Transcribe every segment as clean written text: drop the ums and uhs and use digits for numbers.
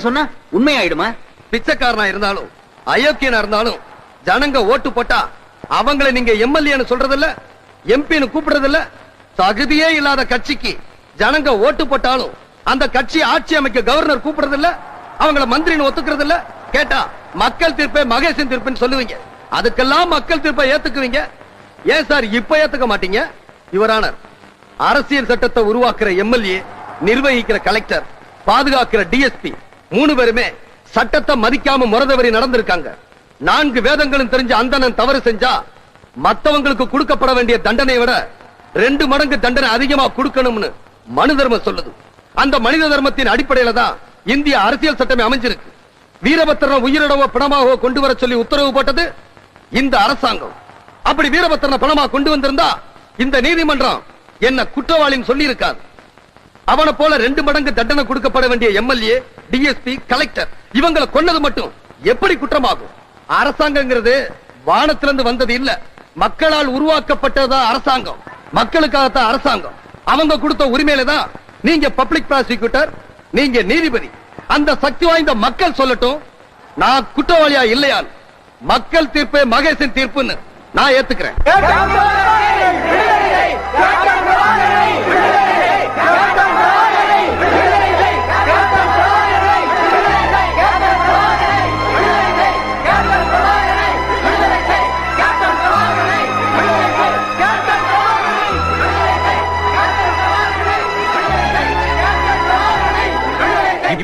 சொன்னா உண்மையாயிடுமா? பிச்சைக்காரனா இருந்தாலும் அயோக்கியனா இருந்தாலும் ஜனங்க ஓட்டு போட்டா அவங்களை நீங்க எம்எல்ஏன்னு சொல்றதில்ல, எம்பின்னு கூப்பிடுறதில்ல. தகுதியே இல்லாத கட்சிக்கு ஜனங்க ஓட்டு போட்டாலும் அந்த கட்சி ஆட்சி அமைக்க கவர்னர் கூப்பிடுறதில்ல, அவங்கள மந்திரின்னு ஒத்துக்கிறது இல்ல. கேட்டா மக்கள் தீர்ப்பை மகேசன் தீர்ப்புன்னு சொல்லுவீங்க. அதுக்கெல்லாம் மக்கள் தீர்ப்பை ஏத்துக்குவீங்க. ஏன் சார் இப்ப ஏத்துக்க மாட்டீங்க? யுவரானர், அரசியல் சட்டத்தை உருவாக்குற எம்எல்ஏ, நிர்வகிக்கிற கலெக்டர், பாதுகாக்கிற டிஎஸ்பி 3 பேருமே சட்டத்தை மதிக்காம முறதவரி நடந்திருக்காங்க. 4 வேதங்களும் தெரிஞ்ச அந்தணன் தவறு செஞ்சா மத்தவங்களுக்கு கொடுக்கப்பட வேண்டிய தண்டனை விட 2 மடங்கு தண்டனை அதிகமா கொடுக்கணும்னு மனு தர்மம் சொல்லுது. அந்த மனித தர்மத்தின் அடிப்படையில தான் இந்திய அரசியல் சட்டமே அமைஞ்சிருக்கு. வீரபத்திரன் உயிரிழவோ பணமாகவோ கொண்டு வர சொல்லி உத்தரவு போட்டது இந்த அரசாங்கம். அப்படி வீரபத்திரனை பணமா கொண்டு வந்திருந்தா இந்த நீதிமன்றம் என்ன குற்றவாளின்னு சொல்லி இருக்காது. அவனை போல 2 மடங்கு தண்டனை கொடுக்கப்பட வேண்டிய எம்எல்ஏ, டிஎஸ்பி, கலெக்டர் இவங்களை கொன்னது மட்டும் எப்படி குற்றமாகும்? அரசாங்கங்கிறது வானத்திலிருந்து வந்தது இல்ல, மக்களால் உருவாக்கப்பட்டதா அரசாங்கம். மக்களுக்காகத்தான் அரசாங்கம். அவங்க கொடுத்த உரிமையில தான் நீங்க பப்ளிக் ப்ராசிக்யூட்டர், நீங்க நீதிபதி. அந்த சக்தி வாய்ந்த மக்கள் சொல்லட்டும், நான் குற்றவாளியா இல்லையா. மக்கள் தீர்ப்பே மகேசன் தீர்ப்புன்னு நான் ஏத்துக்கிறேன்.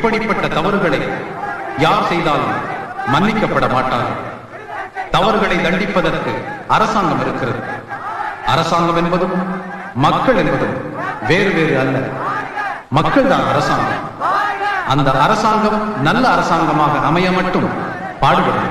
இப்படிப்பட்ட தவறுகளை யார் செய்தாலும் மன்னிக்கப்பட மாட்டார்கள். தவறுகளை தண்டிப்பதற்கு அரசாங்கம் இருக்கிறது. அரசாங்கம் என்பதும் மக்கள் என்பதும் வேறு வேறு அல்ல. மக்கள் தான் அரசாங்கம். அந்த அரசாங்கம் நல்ல அரசாங்கமாக அமைய மட்டும் பாடுபடும்.